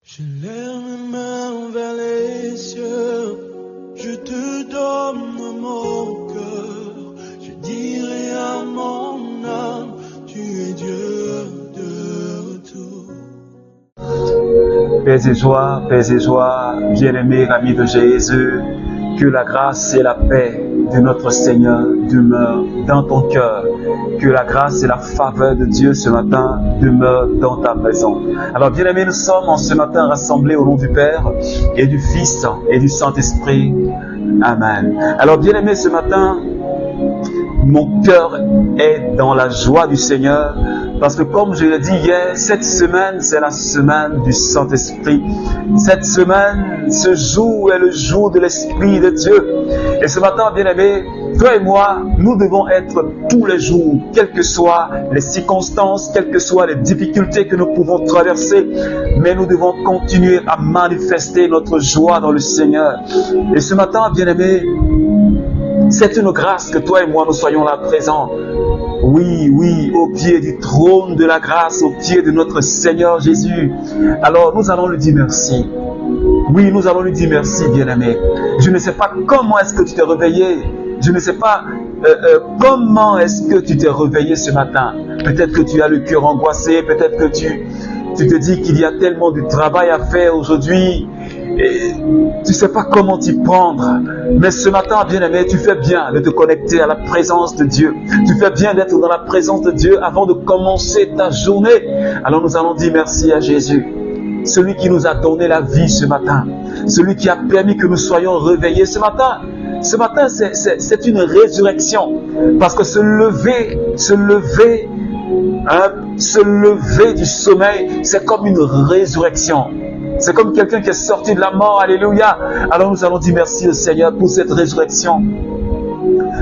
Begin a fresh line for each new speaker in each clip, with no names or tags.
Je lève mes mains vers les cieux, je te donne mon cœur, je dirai à mon âme, tu es Dieu de tout.
Paix et joie, bien-aimés amis de Jésus, que la grâce et la paix de notre Seigneur demeurent dans ton cœur. Que la grâce et la faveur de Dieu ce matin demeurent dans ta maison. Alors bien-aimés, nous sommes en ce matin rassemblés au nom du Père et du Fils et du Saint-Esprit. Amen. Alors bien-aimés, ce matin, mon cœur est dans la joie du Seigneur parce que comme je l'ai dit hier, cette semaine, c'est la semaine du Saint-Esprit. Cette semaine, ce jour est le jour de l'Esprit de Dieu. Et ce matin, bien-aimés, toi et moi, nous devons être tous les jours, quelles que soient les circonstances, quelles que soient les difficultés que nous pouvons traverser, mais nous devons continuer à manifester notre joie dans le Seigneur. Et ce matin, bien-aimés, c'est une grâce que toi et moi nous soyons là présents. Oui, au pied du trône de la grâce, au pied de notre Seigneur Jésus. Alors nous allons lui dire merci. Oui, nous allons lui dire merci, bien-aimé. Je ne sais pas comment est-ce que tu t'es réveillé. Je ne sais pas comment est-ce que tu t'es réveillé ce matin. Peut-être que tu as le cœur angoissé, peut-être que tu te dis qu'il y a tellement de travail à faire aujourd'hui. Et tu ne sais pas comment t'y prendre. Mais ce matin, bien-aimé, tu fais bien de te connecter à la présence de Dieu. Tu fais bien d'être dans la présence de Dieu avant de commencer ta journée. Alors nous allons dire merci à Jésus. Celui qui nous a donné la vie ce matin. Celui qui a permis que nous soyons réveillés ce matin. Ce matin, c'est une résurrection. Parce que se lever du sommeil, c'est comme une résurrection. C'est comme quelqu'un qui est sorti de la mort. Alléluia. Alors nous allons dire merci au Seigneur pour cette résurrection.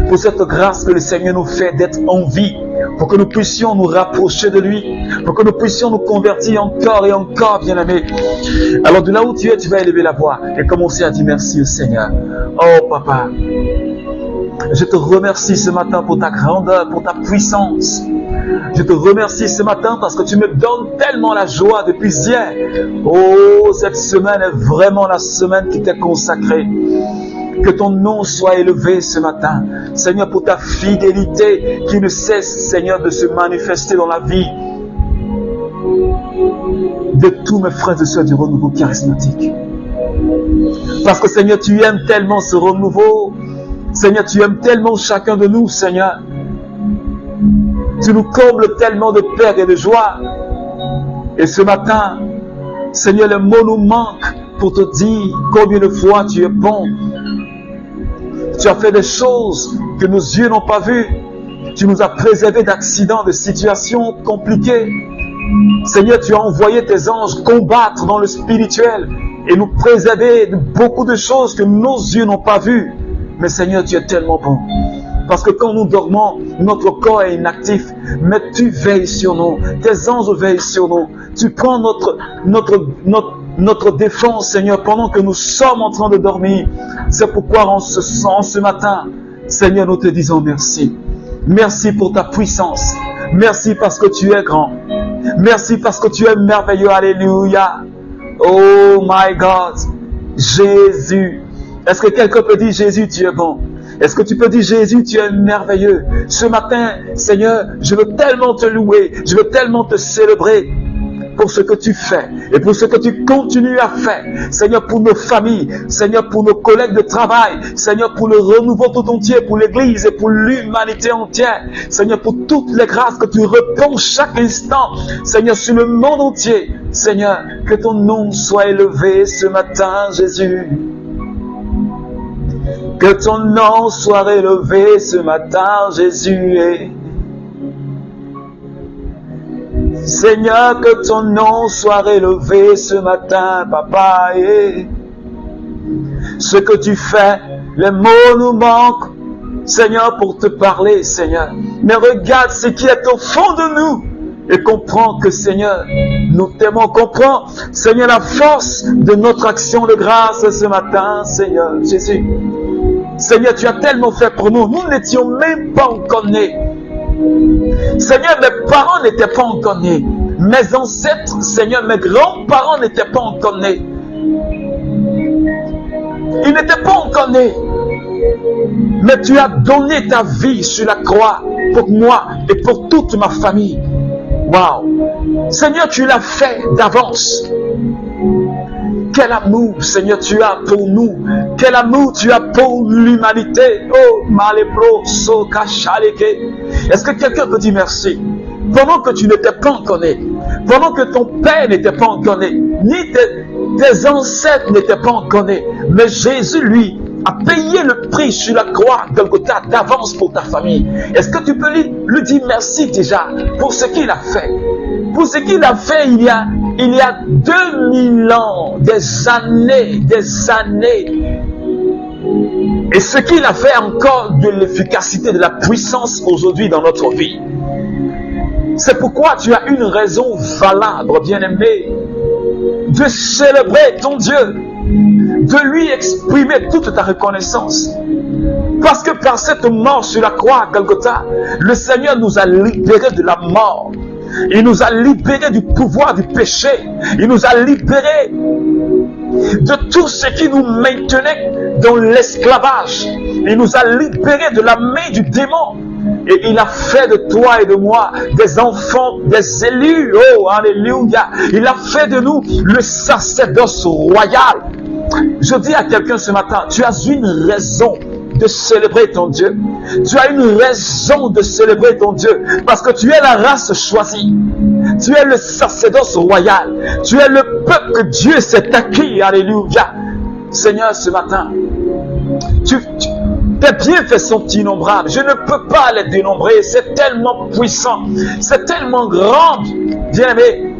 Pour cette grâce que le Seigneur nous fait d'être en vie. Pour que nous puissions nous rapprocher de lui. Pour que nous puissions nous convertir encore et encore, bien-aimés. Alors de là où tu es, tu vas élever la voix et commencer à dire merci au Seigneur. Oh Papa, je te remercie ce matin pour ta grandeur, pour ta puissance. Je te remercie ce matin parce que tu me donnes tellement la joie depuis hier. Oh, cette semaine est vraiment la semaine qui t'est consacrée. Que ton nom soit élevé ce matin. Seigneur, pour ta fidélité qui ne cesse, Seigneur, de se manifester dans la vie de tous mes frères et sœurs du renouveau charismatique. Parce que Seigneur, tu aimes tellement ce renouveau. Seigneur, tu aimes tellement chacun de nous, Seigneur. Tu nous combles tellement de paix et de joie. Et ce matin, Seigneur, les mots nous manquent pour te dire combien de fois tu es bon. Tu as fait des choses que nos yeux n'ont pas vues. Tu nous as préservés d'accidents, de situations compliquées. Seigneur, tu as envoyé tes anges combattre dans le spirituel et nous préserver de beaucoup de choses que nos yeux n'ont pas vues. Mais Seigneur, tu es tellement bon. Parce que quand nous dormons, notre corps est inactif. Mais tu veilles sur nous. Tes anges veillent sur nous. Tu prends notre défense, Seigneur, pendant que nous sommes en train de dormir. C'est pourquoi en ce matin, Seigneur, nous te disons merci. Merci pour ta puissance. Merci parce que tu es grand. Merci parce que tu es merveilleux. Alléluia. Oh my God. Jésus. Est-ce que quelqu'un peut dire Jésus, tu es bon? Est-ce que tu peux dire Jésus, tu es merveilleux? Ce matin, Seigneur, je veux tellement te louer, je veux tellement te célébrer pour ce que tu fais et pour ce que tu continues à faire. Seigneur, pour nos familles, Seigneur, pour nos collègues de travail, Seigneur, pour le renouveau tout entier, pour l'Église et pour l'humanité entière. Seigneur, pour toutes les grâces que tu réponds chaque instant, Seigneur, sur le monde entier. Seigneur, que ton nom soit élevé ce matin, Jésus. Que ton nom soit élevé ce matin, Jésus. Seigneur, que ton nom soit élevé ce matin, Papa. Ce que tu fais, les mots nous manquent, Seigneur, pour te parler, Seigneur. Mais regarde ce qui est au fond de nous et comprends que, Seigneur, nous t'aimons. Comprends, Seigneur, la force de notre action de grâce ce matin, Seigneur Jésus. Seigneur, tu as tellement fait pour nous. Nous n'étions même pas encore nés. Seigneur, mes parents n'étaient pas encore nés. Mes ancêtres, Seigneur, mes grands-parents n'étaient pas encore nés. Ils n'étaient pas encore nés. Mais tu as donné ta vie sur la croix pour moi et pour toute ma famille. Waouh! Seigneur, tu l'as fait d'avance. Quel amour, Seigneur, tu as pour nous. Quel amour tu as pour l'humanité. Oh, malebro, so kachaleke. Est-ce que quelqu'un peut dire merci? Pendant que tu n'étais pas encore né, pendant que ton père n'était pas encore né, ni tes ancêtres n'étaient pas encore nés, mais Jésus, lui, a payé le prix sur la croix Golgotha d'avance pour ta famille. Est-ce que tu peux lui dire merci déjà pour ce qu'il a fait? Pour ce qu'il a fait il y a 2000 ans, des années. Et ce qu'il a fait encore de l'efficacité, de la puissance aujourd'hui dans notre vie. C'est pourquoi tu as une raison valable, bien-aimé, de célébrer ton Dieu, de lui exprimer toute ta reconnaissance. Parce que par cette mort sur la croix Golgotha, le Seigneur nous a libérés de la mort. Il nous a libérés du pouvoir du péché. Il nous a libérés de tout ce qui nous maintenait dans l'esclavage. Il nous a libérés de la main du démon. Et il a fait de toi et de moi des enfants, des élus. Oh, alléluia. Il a fait de nous le sacerdoce royal. Je dis à quelqu'un ce matin, tu as une raison de célébrer ton Dieu. Tu as une raison de célébrer ton Dieu parce que tu es la race choisie. Tu es le sacerdoce royal. Tu es le peuple que Dieu s'est acquis. Alléluia. Seigneur, ce matin, tes bienfaits sont innombrables. Je ne peux pas les dénombrer. C'est tellement puissant. C'est tellement grand, bien-aimé,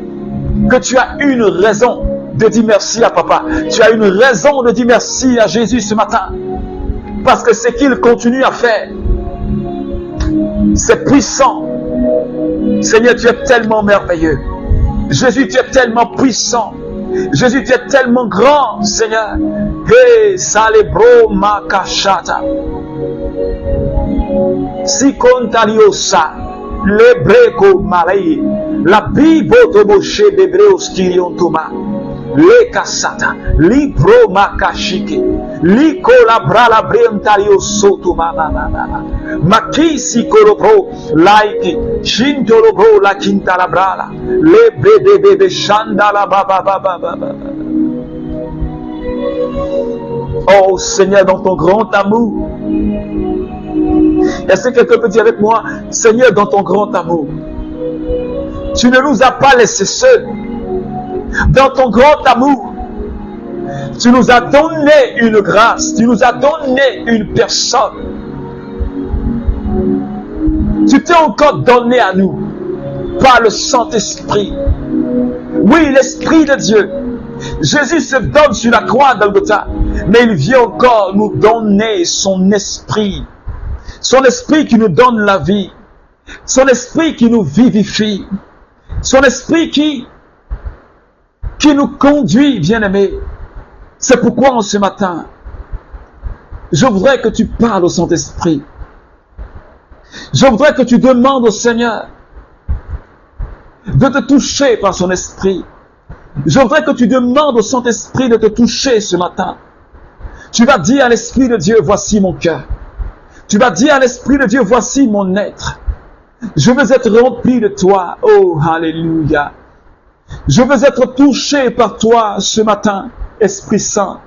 que tu as une raison de dire merci à Papa. Tu as une raison de dire merci à Jésus ce matin. Parce que ce qu'il continue à faire, c'est puissant. Seigneur, tu es tellement merveilleux. Jésus, tu es tellement puissant. Jésus, tu es tellement grand, Seigneur. Hey, salebro makashata. Si contariosa, lebreko malay, la bibo toboshe bebreos kiriontoma, le kasata, libro makashike, liko labra la brentario soto mama. Makisi kolobro, laiki, shintolobro la quinta labrala, le bebe shanda la baba. Oh Seigneur, dans ton grand amour. Est-ce que quelqu'un peut dire avec moi, Seigneur, dans ton grand amour, tu ne nous as pas laissés seuls. Dans ton grand amour, tu nous as donné une grâce, tu nous as donné une personne. Tu t'es encore donné à nous par le Saint-Esprit. Oui, l'Esprit de Dieu. Jésus se donne sur la croix d'Golgotha, mais il vient encore nous donner son esprit. Son esprit qui nous donne la vie. Son esprit qui nous vivifie. Son esprit qui nous conduit, bien-aimé. C'est pourquoi en ce matin, je voudrais que tu parles au Saint-Esprit. Je voudrais que tu demandes au Seigneur de te toucher par son esprit. Je voudrais que tu demandes au Saint-Esprit de te toucher ce matin. Tu vas dire à l'Esprit de Dieu, voici mon cœur. Tu vas dire à l'Esprit de Dieu, voici mon être. Je veux être rempli de toi. Oh, alléluia. Je veux être touché par toi ce matin, Esprit Saint.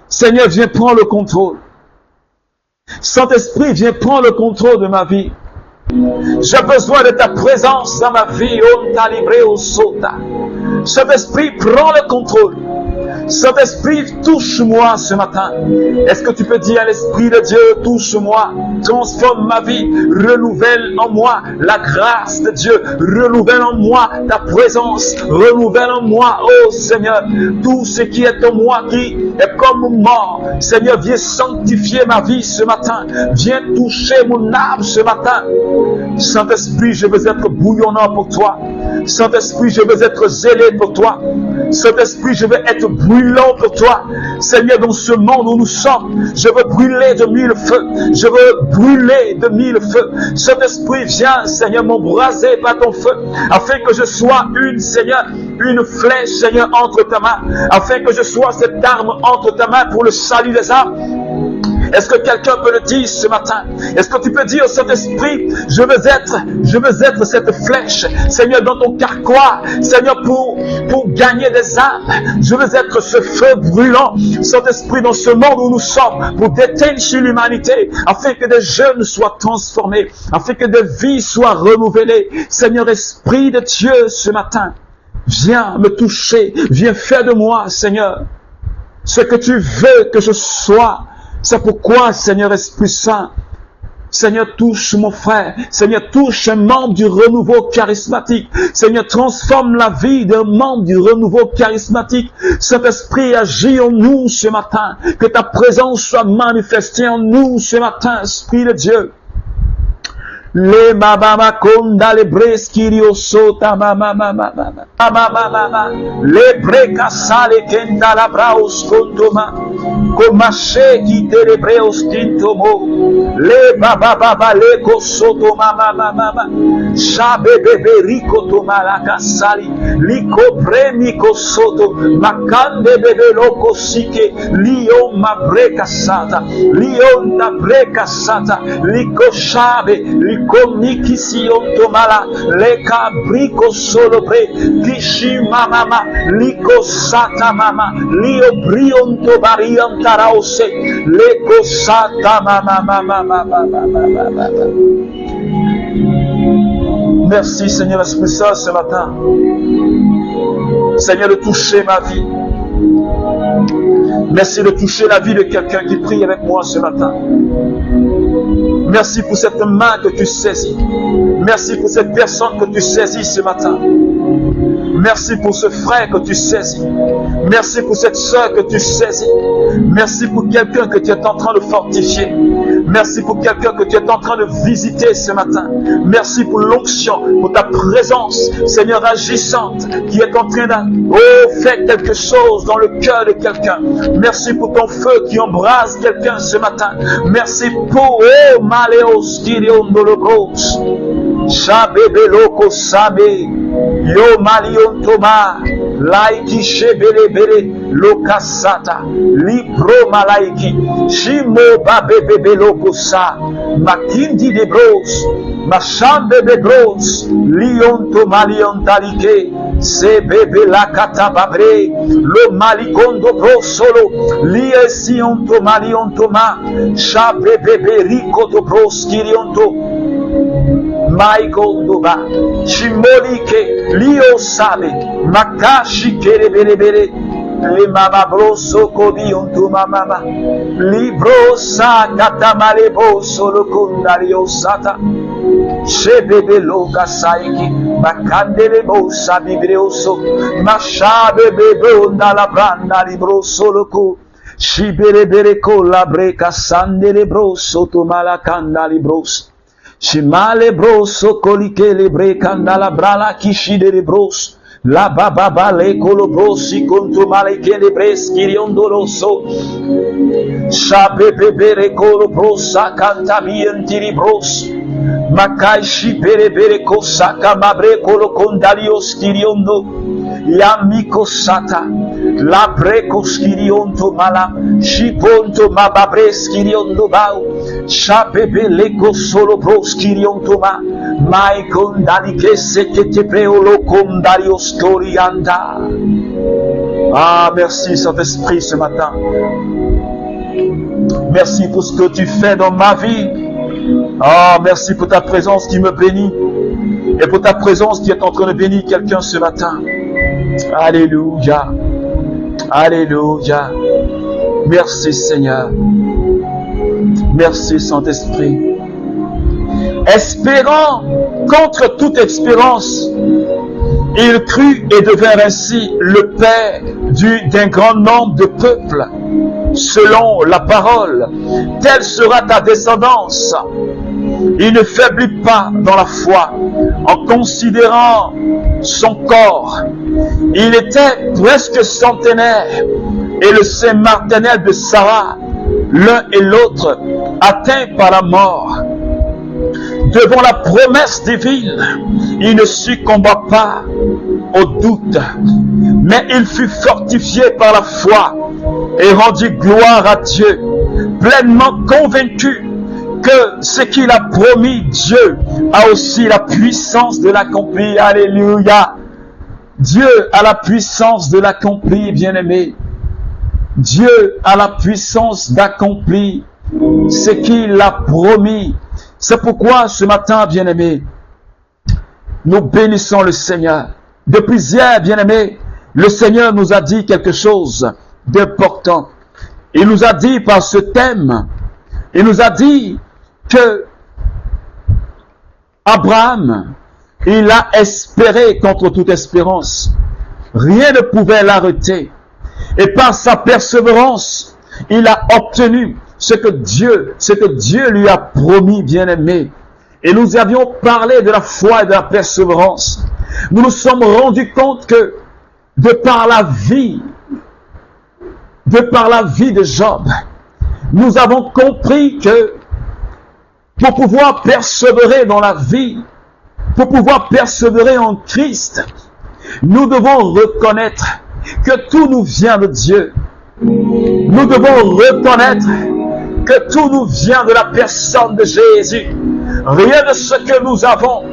Seigneur, viens prendre le contrôle. Saint-Esprit, viens prendre le contrôle de ma vie. J'ai besoin de ta présence dans ma vie. Saint-Esprit, prends le contrôle. Saint-Esprit, touche-moi ce matin. Est-ce que tu peux dire à l'Esprit de Dieu, touche-moi, transforme ma vie, renouvelle en moi la grâce de Dieu, renouvelle en moi ta présence, renouvelle en moi, oh Seigneur, tout ce qui est en moi qui est comme mort. Seigneur, viens sanctifier ma vie ce matin, viens toucher mon âme ce matin. Saint-Esprit, je veux être bouillonnant pour toi. Saint-Esprit, je veux être zélé pour toi. Saint-Esprit, je veux être brûlant brûlons pour toi. Seigneur, dans ce monde où nous sommes, je veux brûler de mille feux. Je veux brûler de mille feux. Saint-Esprit, viens, Seigneur, m'embraser par ton feu, afin que je sois Seigneur, une flèche, Seigneur, entre ta main, afin que je sois cette arme entre ta main pour le salut des âmes. Est-ce que quelqu'un peut le dire ce matin? Est-ce que tu peux dire, Saint-Esprit, je veux être cette flèche, Seigneur, dans ton carquois, Seigneur, pour gagner des âmes. Je veux être ce feu brûlant, Saint-Esprit, dans ce monde où nous sommes, pour déteindre sur l'humanité, afin que des jeunes soient transformés, afin que des vies soient renouvelées. Seigneur, Esprit de Dieu, ce matin, viens me toucher, viens faire de moi, Seigneur, ce que tu veux que je sois. C'est pourquoi, Seigneur Esprit Saint, Seigneur, touche mon frère. Seigneur, touche un membre du renouveau charismatique. Seigneur, transforme la vie d'un membre du renouveau charismatique. Saint-Esprit, agis en nous ce matin. Que ta présence soit manifestée en nous ce matin, Esprit de Dieu. Le mama konda le breskirio sota mama mama le breka sale kenda la braus kontoma komashe ki te le breos kintomo le baba baba le kosoto mama mama shabe bebe riko to malaka sali liko premi kosoto makande bebe loko sike lion ma breka sata lion na breka sata liko shabe Komiki sion tomala le cabrico solo pre kishi mama liko sata mama lio brionto barian taraose le kosata mama. Merci Seigneur Esprit Saint ce matin. Seigneur, de toucher ma vie. Merci de toucher la vie de quelqu'un qui prie avec moi ce matin. Merci pour cette main que tu saisis. Merci pour cette personne que tu saisis ce matin. Merci pour ce frère que tu saisis. Merci pour cette soeur que tu saisis. Merci pour quelqu'un que tu es en train de fortifier. Merci pour quelqu'un que tu es en train de visiter ce matin. Merci pour l'onction, pour ta présence, Seigneur, agissante, qui est en train de faire quelque chose dans le cœur de quelqu'un. Merci pour ton feu qui embrase quelqu'un ce matin. Merci pour Maleos Kirion Dolobros. Shabebe Loko Sabe. Yo Malion Toma. Laiki Shebele Bele. Lokasata. Libro Malaiki. Shimo Babebe Loko Sa. Makindi de Bros. Machambe de Bros. Lion Toma Lion Talike. Se bebe la katababre, lo malikondo bro solo, liye sionto maliontoma, cha bebe rico do bros kirionto, maikondo ba, chimolike, lio sabe, makashi kere bere bere, le mama bro soko bionto mama, libro sa katamale bo solo kondario sata. Shebebe loga saiki, makandele bosa bibreoso, mashabe bebe onda la branda libroso loco, shibere bereko la breca sandele broso to malakanda libros, shimale broso colike le brecanda la brala kishide libros, la baba le colobrosi contro maleke le breschi riondoloso, shabebe bereko lo brosa cantabienti libros. Makaishi bere bere kosaka mabre kolo kondalios kiriondo yamiko sata la breko skirionto mala shiponto mababre skiriondo bau shapebe leko solo bro skirionto ma mai kondali kese che te preolo kondalios torianda. Ah, merci Saint-Esprit ce matin. Merci pour ce que tu fais dans ma vie. Oh, merci pour ta présence qui me bénit et pour ta présence qui est en train de bénir quelqu'un ce matin. Alléluia. Alléluia. Merci Seigneur. Merci Saint-Esprit. Espérant contre toute espérance, il crut et devint ainsi le père d'un grand nombre de peuples. Selon la parole, telle sera ta descendance. Il ne faiblit pas dans la foi en considérant son corps. Il était presque centenaire et le sein maternel de Sarah, l'un et l'autre atteints par la mort. Devant la promesse divine, il ne succomba pas au doute, mais il fut fortifié par la foi et rendu gloire à Dieu, pleinement convaincu que ce qu'il a promis, Dieu a aussi la puissance de l'accomplir. Alléluia. Dieu a la puissance de l'accomplir, bien-aimé. Dieu a la puissance d'accomplir ce qu'il a promis. C'est pourquoi ce matin, bien-aimé, nous bénissons le Seigneur. Depuis hier, bien-aimé, le Seigneur nous a dit quelque chose d'important. Il nous a dit par ce thème, il nous a dit que Abraham, il a espéré contre toute espérance. Rien ne pouvait l'arrêter. Et par sa persévérance, il a obtenu ce que Dieu lui a promis, bien-aimé. Et nous avions parlé de la foi et de la persévérance. Nous nous sommes rendus compte que de par la vie de Job, nous avons compris que pour pouvoir persévérer dans la vie, pour pouvoir persévérer en Christ, nous devons reconnaître que tout nous vient de Dieu. Nous devons reconnaître que tout nous vient de la personne de Jésus. Rien de ce que nous avons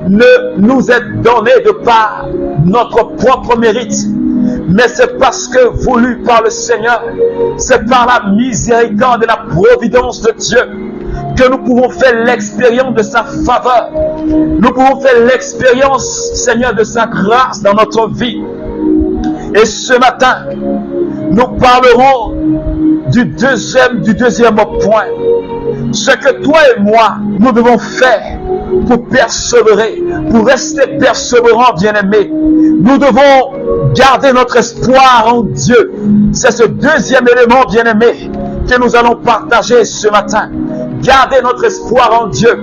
ne nous est donné de par notre propre mérite, mais c'est parce que voulu par le Seigneur, c'est par la miséricorde et la providence de Dieu que nous pouvons faire l'expérience de sa faveur. Nous pouvons faire l'expérience, Seigneur, de sa grâce dans notre vie. Et ce matin, nous parlerons du deuxième point. Ce que toi et moi, nous devons faire pour persévérer, pour rester persévérants, bien-aimés. Nous devons garder notre espoir en Dieu. C'est ce deuxième élément, bien-aimé, que nous allons partager ce matin. Garder notre espoir en Dieu,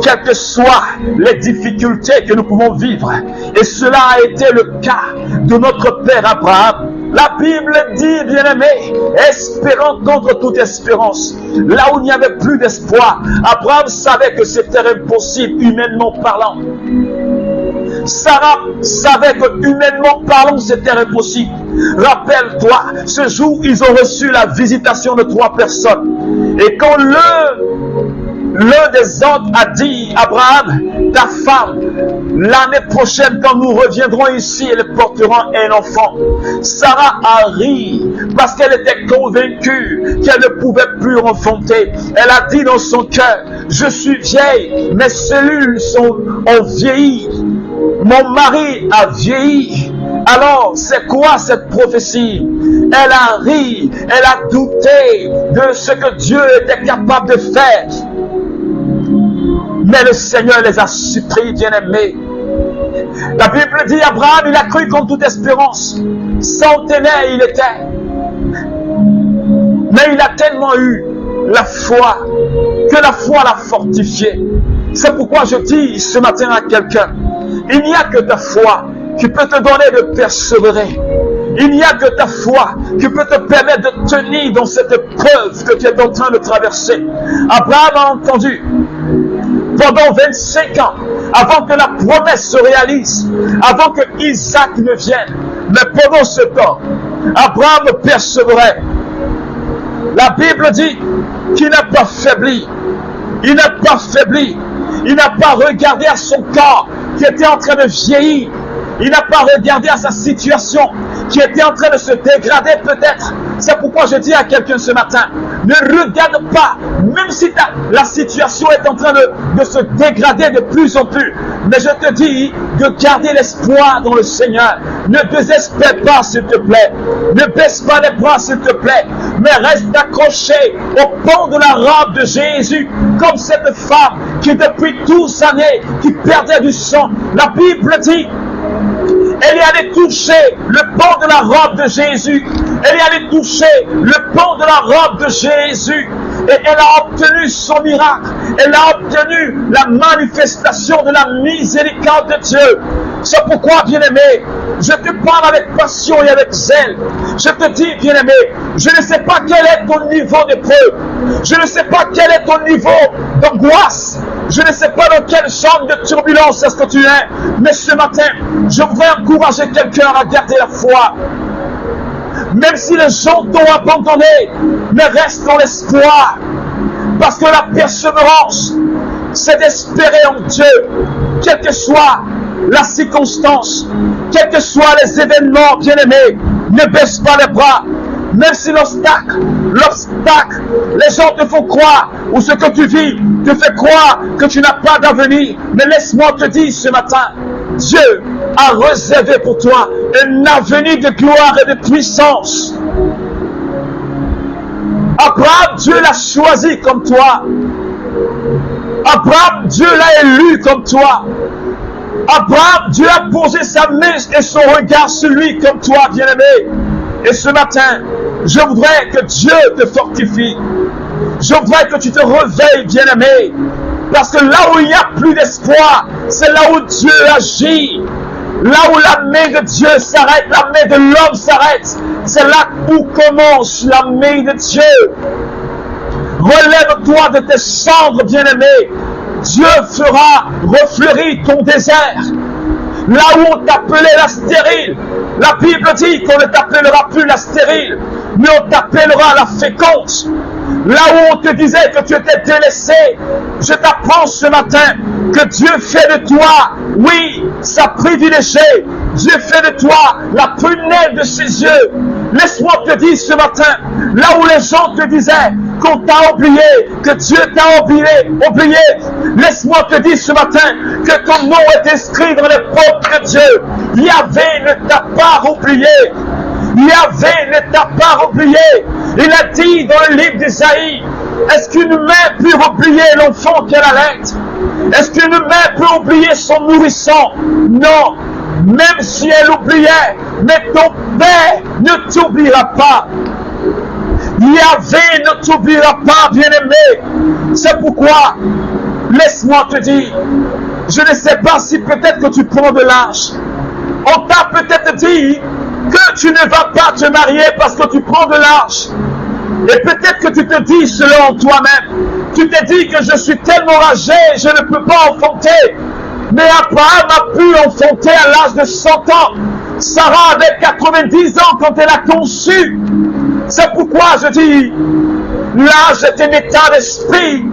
quelles que soient les difficultés que nous pouvons vivre. Et cela a été le cas de notre Père Abraham. La Bible dit, bien-aimé, espérant contre toute espérance. Là où il n'y avait plus d'espoir, Abraham savait que c'était impossible, humainement parlant. Sarah savait que humainement parlant, c'était impossible. Rappelle-toi, ce jour, ils ont reçu la visitation de 3 personnes. Et quand l'un des autres a dit, Abraham, ta femme, l'année prochaine, quand nous reviendrons ici, elle portera un enfant. Sarah a ri parce qu'elle était convaincue qu'elle ne pouvait plus enfanter. Elle a dit dans son cœur, je suis vieille, mes cellules ont vieilli. Mon mari a vieilli. Alors, c'est quoi cette prophétie? Elle a ri, elle a douté de ce que Dieu était capable de faire. Mais le Seigneur les a surpris, bien-aimés. La Bible dit, Abraham, il a cru contre toute espérance. Centenaire il était. Mais il a tellement eu la foi, que la foi l'a fortifié. C'est pourquoi je dis ce matin à quelqu'un, il n'y a que ta foi qui peut te donner de persévérer. Il n'y a que ta foi qui peut te permettre de tenir dans cette épreuve que tu es en train de traverser. Abraham a entendu pendant 25 ans, avant que la promesse se réalise, avant que Isaac ne vienne. Mais pendant ce temps, Abraham persévérait. La Bible dit qu'il n'a pas faibli. Il n'a pas faibli. Il n'a pas regardé à son corps qui était en train de vieillir. Il n'a pas regardé à sa situation qui était en train de se dégrader peut-être. C'est pourquoi je dis à quelqu'un ce matin, ne regarde pas, même si la situation est en train de se dégrader de plus en plus. Mais je te dis de garder l'espoir dans le Seigneur. Ne désespère pas, s'il te plaît. Ne baisse pas les bras, s'il te plaît. Mais reste accroché au pont de la robe de Jésus, comme cette femme qui depuis 12 années, qui perdait du sang. La Bible dit, elle est allée toucher le pan de la robe de Jésus. Elle est allée toucher le pan de la robe de Jésus. Et elle a obtenu son miracle. Elle a obtenu la manifestation de la miséricorde de Dieu. C'est pourquoi, bien-aimé, Je te parle avec passion et avec zèle. Je te dis, bien-aimé, je ne sais pas quel est ton niveau d'épreuve. Je ne sais pas quel est ton niveau d'angoisse. Je ne sais pas dans quel genre de turbulence est-ce que tu es. Mais ce matin, je voudrais encourager quelqu'un à garder la foi. Même si les gens t'ont abandonné, mais reste dans l'espoir. Parce que la persévérance, c'est d'espérer en Dieu, quelle que soit la circonstance, quels que soient les événements, bien-aimés. Ne baisse pas les bras. Même si l'obstacle, les gens te font croire, ou ce que tu vis te fait croire que tu n'as pas d'avenir. Mais laisse-moi te dire ce matin, Dieu a réservé pour toi un avenir de gloire et de puissance. Abraham, Dieu l'a choisi comme toi. Abraham, Dieu l'a élu comme toi. Abraham, Dieu a posé sa main et son regard sur lui comme toi, bien-aimé. Et ce matin, je voudrais que Dieu te fortifie. Je voudrais que tu te réveilles, bien-aimé. Parce que là où il n'y a plus d'espoir, c'est là où Dieu agit. Là où la main de Dieu s'arrête, la main de l'homme s'arrête, c'est là où commence la main de Dieu. Relève-toi de tes cendres, bien-aimé. Dieu fera refleurir ton désert. Là où on t'appelait la stérile, la Bible dit qu'on ne t'appellera plus la stérile, mais on t'appellera la féconde. Là où on te disait que tu étais délaissé, je t'apprends ce matin que Dieu fait de toi, oui, sa privilégiée. Dieu fait de toi la prunelle de ses yeux. Laisse-moi te dire ce matin, là où les gens te disaient qu'on t'a oublié, que Dieu t'a oublié, laisse-moi te dire ce matin que ton nom est inscrit dans les portes de Dieu. Yahvé ne t'a pas oublié. Yahvé ne t'a pas oublié. Il a dit dans le livre d'Ésaïe, est-ce qu'une mère peut oublier l'enfant qu'elle allait? Est-ce qu'une mère peut oublier son nourrisson? Non. Même si elle oubliait, mais ton Père ne t'oubliera pas. Yahvé ne t'oubliera pas, bien-aimé. C'est pourquoi, laisse-moi te dire, je ne sais pas si peut-être que tu prends de l'âge. On t'a peut-être dit que tu ne vas pas te marier parce que tu prends de l'âge. Et peut-être que tu te dis selon toi-même, tu te dis que je suis tellement âgé, je ne peux pas enfanter. Mais Abraham a pu enfanter à l'âge de 100 ans. Sarah avait 90 ans quand elle a conçu. C'est pourquoi je dis, l'âge est un état d'esprit.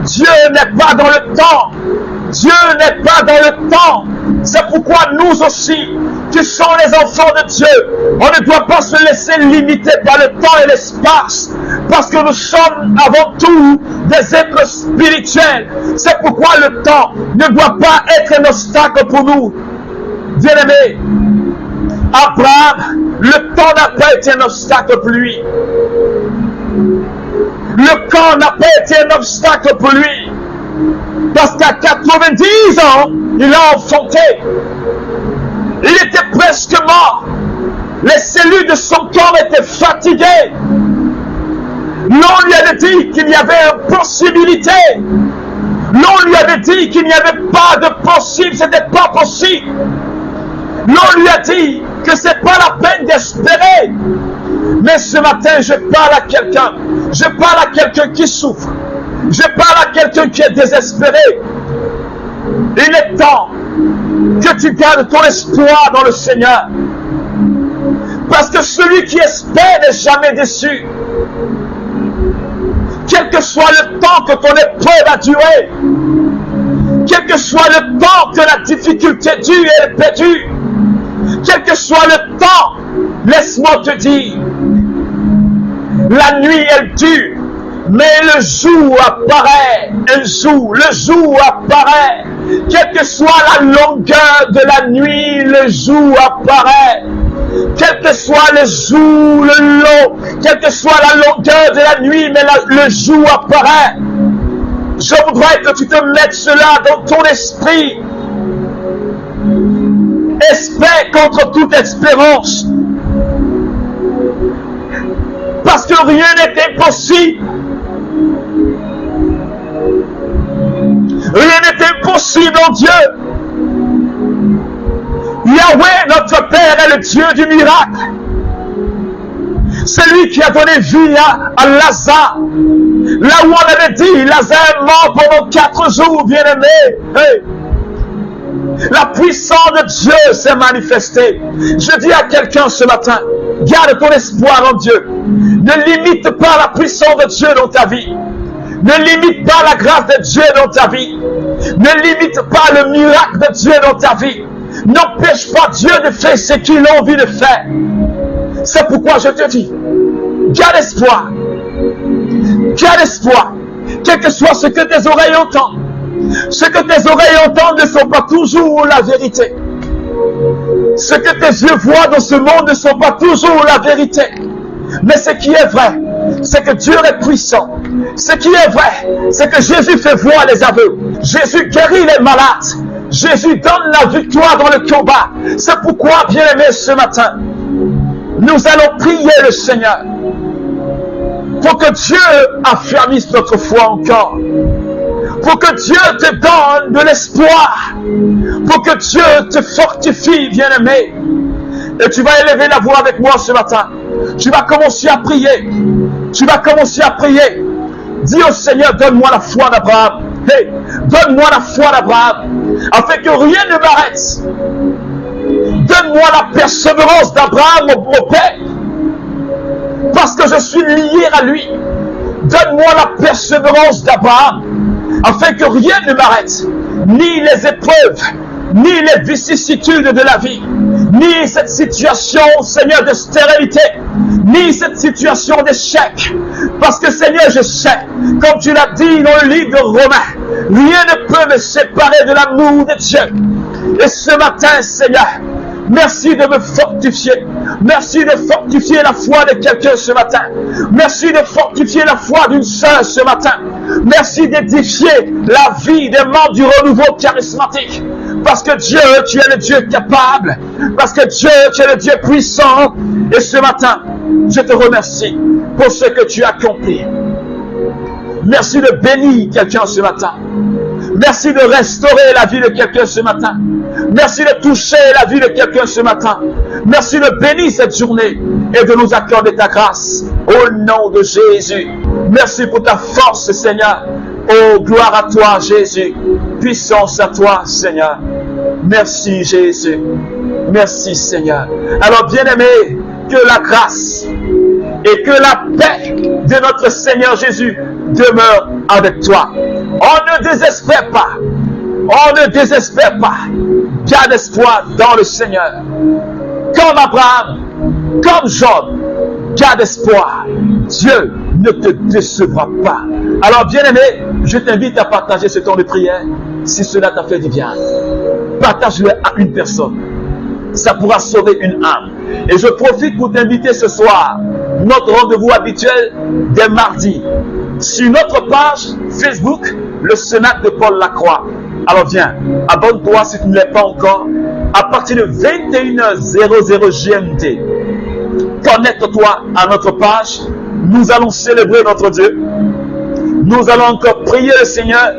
Dieu n'est pas dans le temps. Dieu n'est pas dans le temps. C'est pourquoi nous aussi, qui sommes les enfants de Dieu, on ne doit pas se laisser limiter par le temps et l'espace, parce que nous sommes avant tout des êtres spirituels. C'est pourquoi le temps ne doit pas être un obstacle pour nous. Bien-aimés, Abraham, le temps n'a pas été un obstacle pour lui. Le temps n'a pas été un obstacle pour lui. Parce qu'à 90 ans, il a enfanté. Il était presque mort. Les cellules de son corps étaient fatiguées. L'on lui avait dit qu'il y avait une possibilité. L'on lui avait dit qu'il n'y avait pas de possible, c'était pas possible. L'on lui a dit que c'est pas la peine d'espérer. Mais ce matin, je parle à quelqu'un. Je parle à quelqu'un qui souffre. Je parle à quelqu'un qui est désespéré. Il est temps que tu gardes ton espoir dans le Seigneur. Parce que celui qui espère n'est jamais déçu. Quel que soit le temps que ton épreuve a duré, quel que soit le temps que la difficulté dure et perdue, quel que soit le temps, laisse-moi te dire, la nuit elle dure, mais le jour apparaît, le jour apparaît. Quelle que soit la longueur de la nuit, le jour apparaît. Quel que soit le jour, le long, quelle que soit la longueur de la nuit, mais le jour apparaît. Je voudrais que tu te mettes cela dans ton esprit. Espère contre toute espérance. Parce que rien n'est impossible. Rien n'est impossible en Dieu. Yahweh, notre Père, est le Dieu du miracle. C'est lui qui a donné vie à Lazare. Là où on avait dit, Lazare est mort pendant 4 jours, bien-aimé. Hey. La puissance de Dieu s'est manifestée. Je dis à quelqu'un ce matin, garde ton espoir en Dieu. Ne limite pas la puissance de Dieu dans ta vie. Ne limite pas la grâce de Dieu dans ta vie. Ne limite pas le miracle de Dieu dans ta vie. N'empêche pas Dieu de faire ce qu'il a envie de faire. C'est pourquoi je te dis, garde espoir. Garde espoir. Quel que soit ce que tes oreilles entendent. Ce que tes oreilles entendent ne sont pas toujours la vérité. Ce que tes yeux voient dans ce monde ne sont pas toujours la vérité. Mais ce qui est vrai, c'est que Dieu est puissant. Ce qui est vrai, c'est que Jésus fait voir les aveugles. Jésus guérit les malades. Jésus donne la victoire dans le combat. C'est pourquoi, bien-aimés, ce matin, nous allons prier le Seigneur pour que Dieu affermisse notre foi encore. Pour que Dieu te donne de l'espoir. Pour que Dieu te fortifie, bien-aimé. Et tu vas élever la voix avec moi ce matin. Tu vas commencer à prier. Tu vas commencer à prier. Dis au Seigneur, donne-moi la foi d'Abraham. Hey, donne-moi la foi d'Abraham. Afin que rien ne m'arrête. Donne-moi la persévérance d'Abraham, mon Père. Parce que je suis lié à lui. Donne-moi la persévérance d'Abraham. Afin que rien ne m'arrête. Ni les épreuves, ni les vicissitudes de la vie, ni cette situation, Seigneur, de stérilité, ni cette situation d'échec. Parce que, Seigneur, je sais, comme tu l'as dit dans le livre de Romains, rien ne peut me séparer de l'amour de Dieu. Et ce matin, Seigneur, merci de me fortifier. Merci de fortifier la foi de quelqu'un ce matin. Merci de fortifier la foi d'une sœur ce matin. Merci d'édifier la vie des membres du renouveau charismatique. Parce que Dieu, tu es le Dieu capable. Parce que Dieu, tu es le Dieu puissant. Et ce matin, je te remercie pour ce que tu as accompli. Merci de bénir quelqu'un ce matin. Merci de restaurer la vie de quelqu'un ce matin. Merci de toucher la vie de quelqu'un ce matin. Merci de bénir cette journée et de nous accorder ta grâce. Au nom de Jésus. Merci pour ta force, Seigneur. Oh, gloire à toi, Jésus. Puissance à toi, Seigneur. Merci, Jésus. Merci, Seigneur. Alors, bien-aimé, que la grâce et que la paix de notre Seigneur Jésus demeure avec toi. On ne désespère pas. On ne désespère pas. Garde espoir dans le Seigneur. Comme Abraham, comme Job, garde espoir. Dieu ne te décevra pas. Alors, bien-aimé, je t'invite à partager ce temps de prière si cela t'a fait du bien. Partage-le à une personne. Ça pourra sauver une âme. Et je profite pour t'inviter ce soir, notre rendez-vous habituel des mardis, sur notre page Facebook, le Cénacle de Paul Lacroix. Alors viens, abonne-toi si tu ne l'es pas encore. À partir de 21h00 GMT, connecte-toi à notre page. Nous allons célébrer notre Dieu. Nous allons encore prier le Seigneur.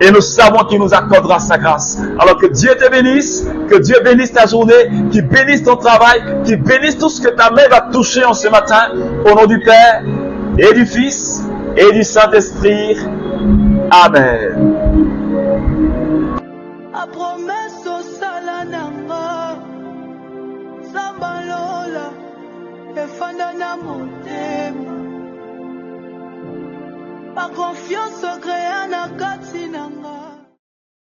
Et nous savons qu'il nous accordera sa grâce. Alors que Dieu te bénisse, que Dieu bénisse ta journée, qu'il bénisse ton travail, qu'il bénisse tout ce que ta main va toucher en ce matin. Au nom du Père, et du Fils, et du Saint-Esprit. Amen.
A promesse au salananga, Zambalola, Efandana Motema. Par confiance, créa na kati.